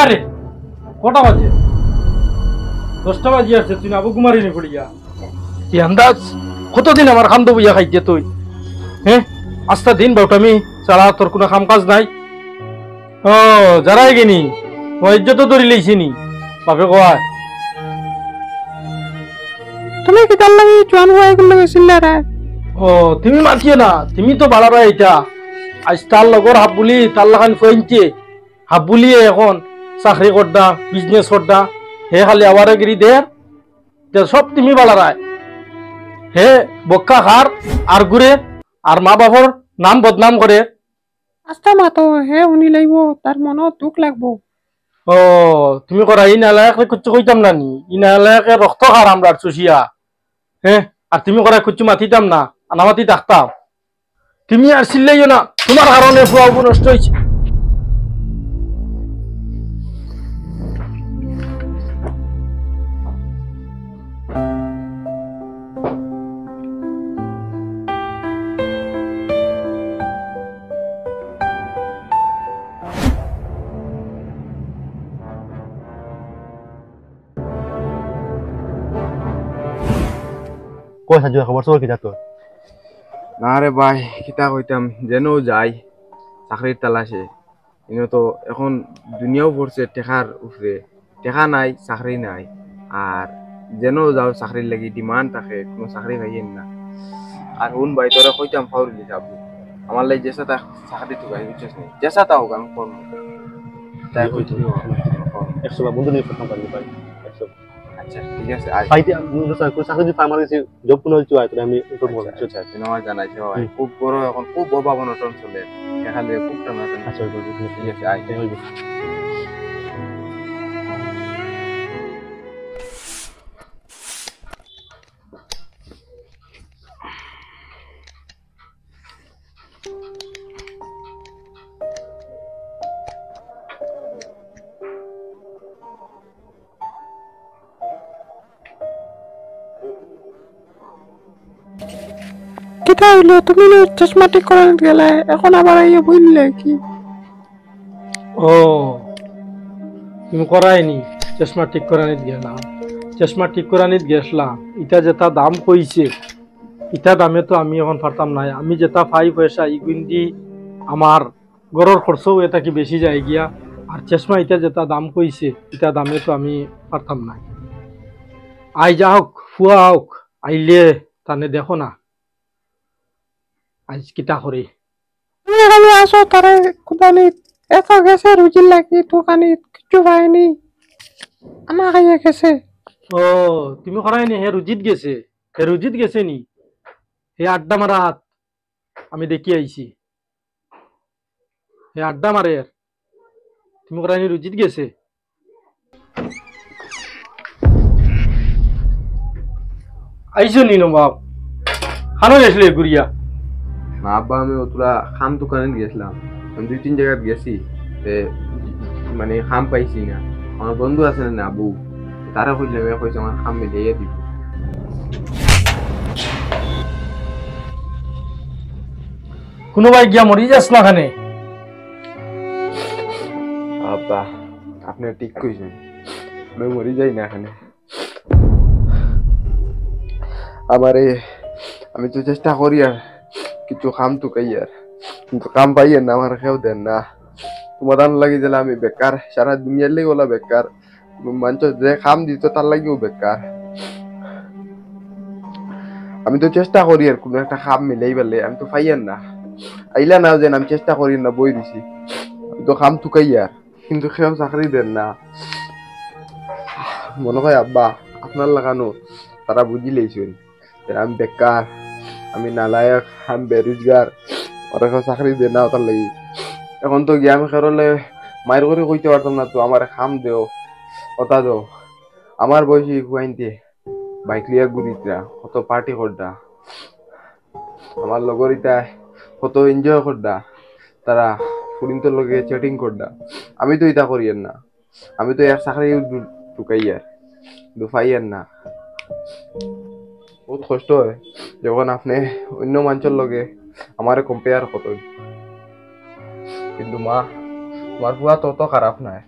রে কটা বাজে? 10টা বাজে আছে, তুই আবু কুমারী নি পড়িয়া কি আন্দাজ? কতদিন আমার খান্দ বইয়া খাইতে তুই? হ্যাঁ, আস্তা দিন বাউটামি সারা, তোর কোনো কাম কাজ নাই? ও যারাই গেনি ও ইজ্জত ধরি লইছি নি বাপে কয়? তুমি কি তার লাগে জোয়ান হয়ে গেল গেছিলারা? ও তুমি মাতিও না, তুমি তো বাড়াবা এটা। আজ তার লগর হাব বুলি তার লাগান ফইনছে হাব বুলিয়ে এখন চাকরি করদা, বিজনেস করদা, হে খালি আবারে গিরি দে সব তুমি বাড়ারায়। হে বক্কা খার আর ঘুরে আর মা বাবার নাম বদনাম করে। আস্তা মাতো হে উনি লাইব, তার মনে দুঃখ লাগবো। ও তুমি করা ই নালায়কে কুচ্ছু কইতাম না নি? ই নালায়কে রক্ত খার আমরা চুষিয়া। হ্যাঁ, আর তুমি করা কুচ্ছু মাতিতাম না, আনামাতি থাকতাম। তুমি আর চিল্লাইও না, তোমার কারণে ফুয়াবু নষ্ট হয়েছে। কই সাজু খবর সবর কি যাতো? না রে ভাই, কিতা কইতাম, যেন যাই চাকরির তালাশে। ইনো তো এখন দুনিয়াও পড়ছে টেকার উপরে, টেকা নাই, চাকরি নাই। আর যেন যাও চাকরির লাগি ডিমান্ড থাকে, কোনো চাকরি পাইয়েন না। আর হুন ভাই তোরা কইতাম ফাউরি যাব, আমার লাগে যেসা তা চাকরি তো গাই বুঝছিস না, যেসা তা হোক আমি করবো। তাই কইছি 100 বার বন্ধু নিয়ে ফোন পারি ভাই 100। আচ্ছা ঠিক আছে, আজ পাইতে কোন চাকরি যদি আমার কাছে জব কোনো হইতো আই তো আমি তো বলবো। আচ্ছা সিনেমা জানাইছে ভাই, খুব বড় এখন খুব অভাব অনটন চলে, দেখালে খুব টানা টানা। আচ্ছা ঠিক আছে, আয় হইব। কিতা হইলো? তুমি না চশমা ঠিক করে গেলে, এখন আবার আইয়া বললে কি? ও তুমি করাইনি, চশমা ঠিক করে নিত গেলাম। চশমা ঠিক করে নিত গেছলাম, ইটা যেটা দাম কইছে ইটা দামে তো আমি এখন পারতাম না। আমি যেটা পাই পয়সা ইগুন্দি আমার গড়ের খরচও এটা কি বেশি যায় গিয়া। আর চশমা ইটা যেটা দাম কইছে ইটা দামে তো আমি পারতাম না। আই যা হোক, ফুয়া হোক, আইলে তানে দেখো না আজ কিতা করে। তুমি এখানে আসো, তারা কোদালি এত গেছে রুজির লাগি দোকানি কিছু পাইনি, আমার খাইয়া গেছে। ও তুমি করাইনি, হে রুজিত গেছে? হে রুজিত গেছে নি? হে আড্ডা মারাত আমি দেখি আইছি, হে আড্ডা মারে। তুমি করাইনি রুজিত গেছে? আইসো নি নবাব? খানো গেছিলে গুড়িয়া? না আব্বা, আমি ওরা খাম দোকানে গেছিলাম, আমি 2-3 জায়গায় গেছি, মানে খাম পাইছি না। আমার বন্ধু আছে না আবু, তারা কইলে কইছে আমার খাম মিলিয়ে দিব। কোনোবাই গিয়া মরি যাস না খানে? আব্বা আপনি ঠিক কইছেন, আমি মরি যাই না এখানে। আমারে আমি তো চেষ্টা করি আর কিছু কাম তো কাই আর, কিন্তু কাম পাইয়ে না, আমার কেউ দেন না। তোমার লাগি দিলে আমি বেকার, সারা দুনিয়ার লেগে ওলা বেকার, মানুষ যে কাম দিত তার লাগিও বেকার। আমি তো চেষ্টা করি আর কোনো একটা কাম মিলাই পেলে, আমি তো পাইয়ার না। আইলা না যেন আমি চেষ্টা করি না, বই দিছি, আমি তো কাম টুকাই আর, কিন্তু কেউ চাকরি দেন না। মনে হয় আব্বা আপনার লাগানো তারা বুঝি লেইছেন আমি বেকার, আমি নালায়ক, আমি বেরোজগার, ওরা কেউ চাকরি দেন না তার লাগি। এখন তো গিয়ে আমি কারণে মায়ের করে কইতে পারতাম না তো আমার খাম দেও, কথা দেও। আমার বয়সী কুয়াইনতে বাইক লিয়া ঘুরিতা, কত পার্টি করডা, আমার লগরিতা কত এনজয় করডা, তারা ফুরিন্তর লগে চ্যাটিং করডা। আমি তো এটা করিয়েন না, আমি তো এক চাকরি ঢুকাই আর দুফাইয়ের না। বহুত কষ্ট হয় যখন আপনি অন্য মানুষের লগে আমারে কম্পেয়ার করেন। কিন্তু মা, তোমার ফুয়া তত খারাপ নাই,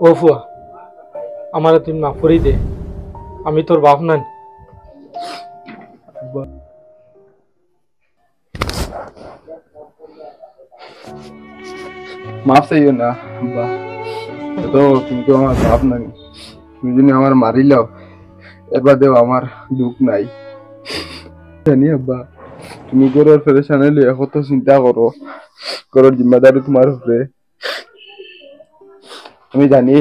ও ফুয়া, আমারে তুই মাফ করি দে, আমি তোর বাপ নাই। মাফ চাইও না আব্বা, তো তুমি তো আমার বাপ নাই, তুমি যদি আমার মারিলাও এর বাদেও আমার দুঃখ নাই। জানি আব্বা, তুমি গরুর পেরেশানি লইয়া কত চিন্তা করো, গরুর জিম্মাদারি তোমার উপরে। আমি জানি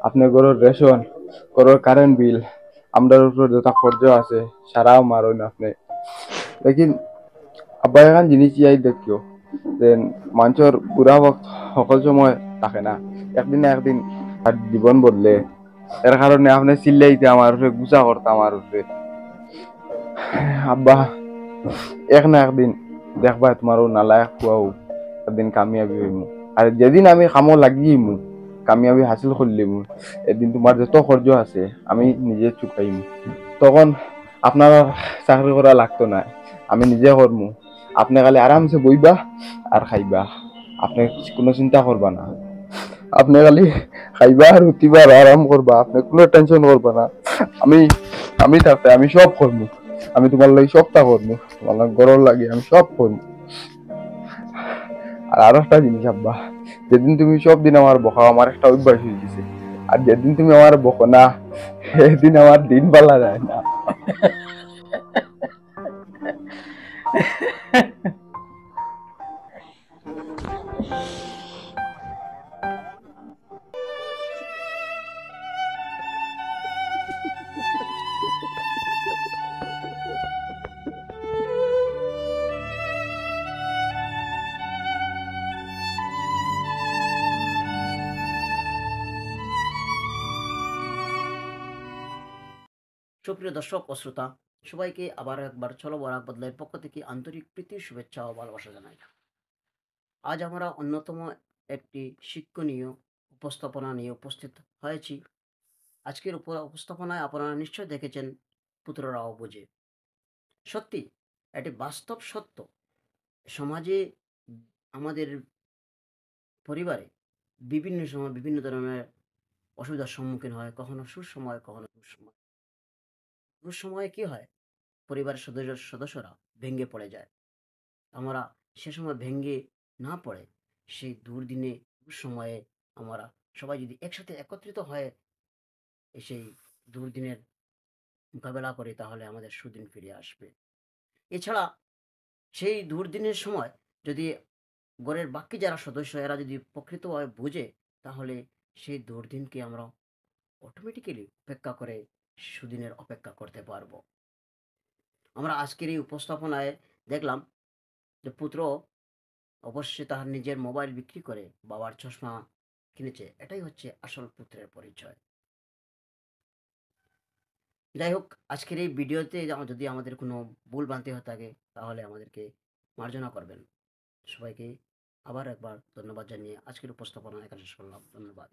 আপনি গরুর রেশন, গরুর কারেন্ট বিল, আমরার উপর যত খরচ আছে সারাও মারুন আপনি। লেকিন আব্বা এখন জিনিস ইয়াই দেখিও যে মানুষের বুড়া বক্ত সকল সময় থাকে না, একদিন না একদিন তার জীবন বদলে। এর কারণে আপনি চিল্লাইতে আমার উপরে, গুছা করতে আমার উপরে। আব্বা, এক না একদিন দেখবা তোমারও নালায়ক খুয়াও একদিন কামিয়াবি হইমু। আর যেদিন আমি কামো লাগিমু, কামিয়াবি হাসিল করলিমু, এদিন তোমার যত খরচ আছে আমি নিজে চুকাইমু। তখন আপনার চাকরি করা লাগতো না, আমি নিজে করমু। আপনি খালি আরামসে বইবা আর খাইবা, আপনি কোনো চিন্তা করবা না। আপনি খালি খাইবা আর উঠিবা আর আরাম করবা, আপনি কোনো টেনশন করবা না। আমি আমি থাকতে আমি সব করবো, আমি তোমার লাগি সবটা করবো, তোমার লাগে গরম লাগে আমি সব করবো। আর আরো একটা জিনিস আব্বা, যেদিন তুমি সব দিন আমার বকা, আমার একটা অভ্যাস হয়ে গেছে। আর যেদিন তুমি আমার বকো না, সেদিন আমার দিন পালা যায় না। সুপ্রিয় দর্শক ও শ্রোতা, সবাইকে আবার একবার চলো বরাক বদলের পক্ষ থেকে আন্তরিক প্রীতি, শুভেচ্ছা ও ভালোবাসা জানাই। আজ আমরা অন্যতম একটি শিক্ষণীয় উপস্থাপনা নিয়ে উপস্থিত হয়েছি। আজকের উপস্থাপনায় আপনারা নিশ্চয় দেখেছেন পুত্ররাও বোঝে। সত্যি এটি বাস্তব সত্য। সমাজে আমাদের পরিবারে বিভিন্ন সময় বিভিন্ন ধরনের অসুবিধার সম্মুখীন হয়, কখনো সুসময় কখনো দুঃসময়। দুঃসময়ে কি হয়, পরিবারের সদস্যরা ভেঙে পড়ে যায়। আমরা সে সময় ভেঙে না পড়ে সেই দুর্দিনে দুঃসময়ে আমরা সবাই যদি একসাথে একত্রিত হয়ে সেই দুর্দিনের মোকাবেলা করি, তাহলে আমাদের সুদিন ফিরে আসবে। এছাড়া সেই দুর্দিনের সময় যদি ঘরের বাকি যারা সদস্য এরা যদি প্রকৃতভাবে বুঝে, তাহলে সেই দুর্দিনকে আমরা অটোমেটিক্যালি উপেক্ষা করে সুদিনের অপেক্ষা করতে পারবো। আমরা আজকের এই উপস্থাপনায় দেখলাম যে পুত্র অবশ্যই তার নিজের মোবাইল বিক্রি করে বাবার চশমা কিনেছে। এটাই হচ্ছে আসল পুত্রের পরিচয়। যাই হোক, আজকের এই ভিডিওতে যদি আমাদের কোনো ভুল ভ্রান্তি হয়ে থাকে, তাহলে আমাদেরকে মার্জনা করবেন। সবাইকে আবার একবার ধন্যবাদ জানিয়ে আজকের উপস্থাপনা এখানে শেষ করলাম। ধন্যবাদ।